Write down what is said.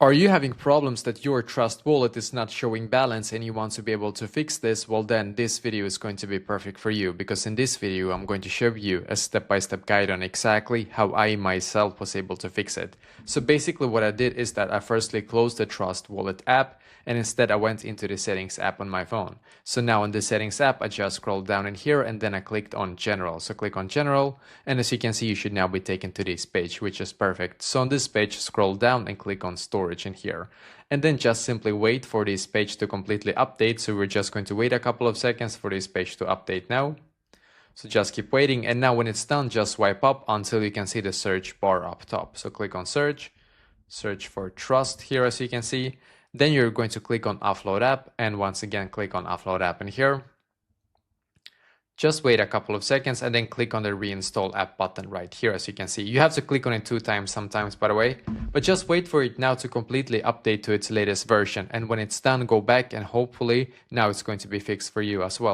Are you having problems that your Trust Wallet is not showing balance and you want to be able to fix this? Well, then this video is going to be perfect for you, because in this video I'm going to show you a step-by-step guide on exactly how I myself was able to fix it. So basically what I did is that I firstly closed the Trust Wallet app, and instead I went into the Settings app on my phone. So now in the Settings app, I just scrolled down in here and then I clicked on General. So click on General, and as you can see, you should now be taken to this page, which is perfect. So on this page, scroll down and click on Storage in here. And then just simply wait for this page to completely update. So we're just going to wait a couple of seconds for this page to update now. So just keep waiting, and now when it's done, just swipe up until you can see the search bar up top. So click on search for Trust here, as you can see. Then you're going to click on Offload App, and once again click on Offload App in here. Just wait a couple of seconds and then click on the Reinstall App button right here, as you can see. You have to click on it 2 times sometimes, by the way, but just wait for it now to completely update to its latest version. And when it's done, go back and hopefully now it's going to be fixed for you as well.